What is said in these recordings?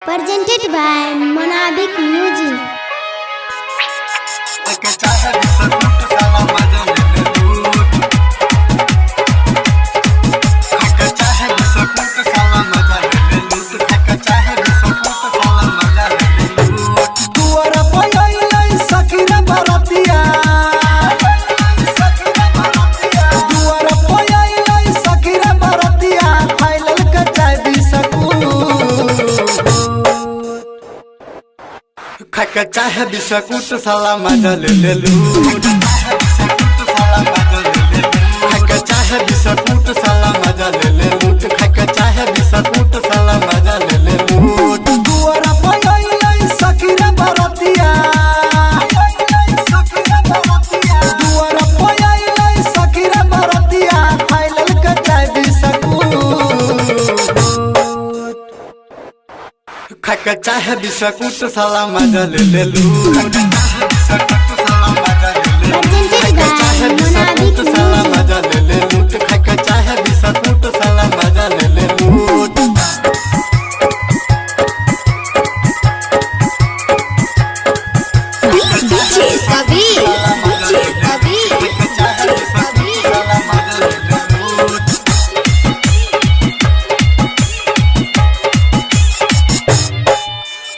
Presented by Monabik Music. खाके चाहे biscuit साला मजा ले लूट खाके चाहे बिस्कुट साला मजा ले लूट खाके चाहे बिस्कुट साला मजा ले लूट दुआरा पयाइलै सखीरा बरतिया दुआरा पयाइलै सखीरा बरतिया खाइलल के चाहे बिस्कुट खाके चाहे बिस्कुट साला मजा ले लूट खाके चाहे बिस्कुट साला मजा ले लूट खाके चाहे बिस्कुट साला मजा ले लूट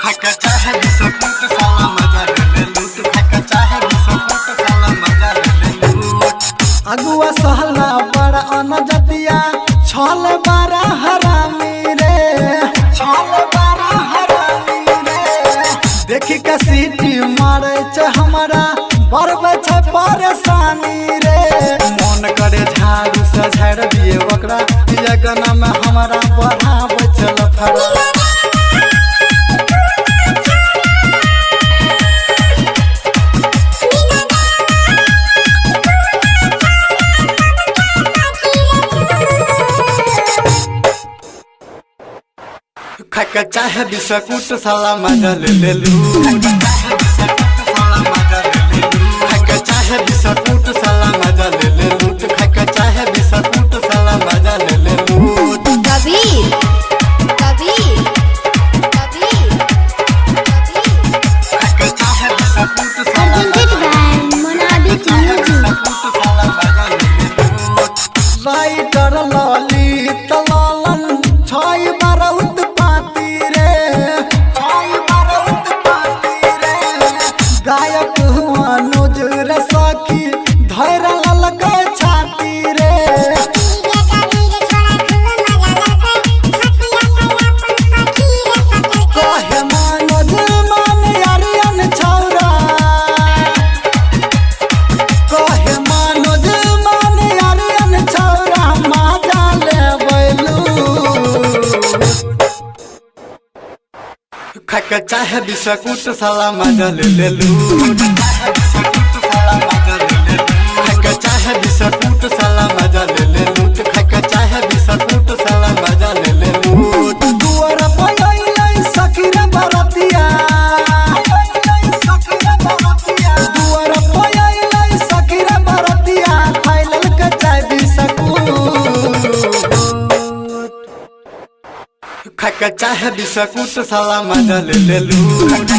खाके चाहे बिस्कुट साला मजा ले लूट खाके चाहे बिस्कुट साला मजा ले लूट अगुआ सहला बड़ा अनजतिया छल बारा हरामी रे छल बारा हरामी रे देखि के सीटी मारे छ हमरा बरबे छ परेशानी रे मन करे झाड़ू से झाड़ दिए ओकरा ये गना में हमरा बढ़ावे छ लफड़ा खाके चाहे बिस्कुट साला मजा ले लूट खाके चाहे बिस्कुट साला मजा ले लूट खाके चाहे बिस्कुट साला मजा ले लूट Kabir. खाके चाहे बिस्कुट साला Presented by Monabik Music. Writer लाली तलालन छाई बारूद पाती रे छाई बारूद पाती रे गायक हुआ नजर सखी धैर ललका छाती रे कहे मनोज मान यारियन छौरा कहे मनोज मान यारियन छौरा मजा ले बैलू खाके चाहे बिस्कुट साला मजा ले लूट खाके चाहे बिस्कुट साला मजा ले लूट खाके चाहे बिस्कुट साला मजा ले लूट दुआरा पयाइलै सखीरा बरतिया दुआरा पयाइलै सखीरा बरतिया खाइलल के चाहे बिस्कुट खाके चाहे बिस्कुट साला मजा ले लूट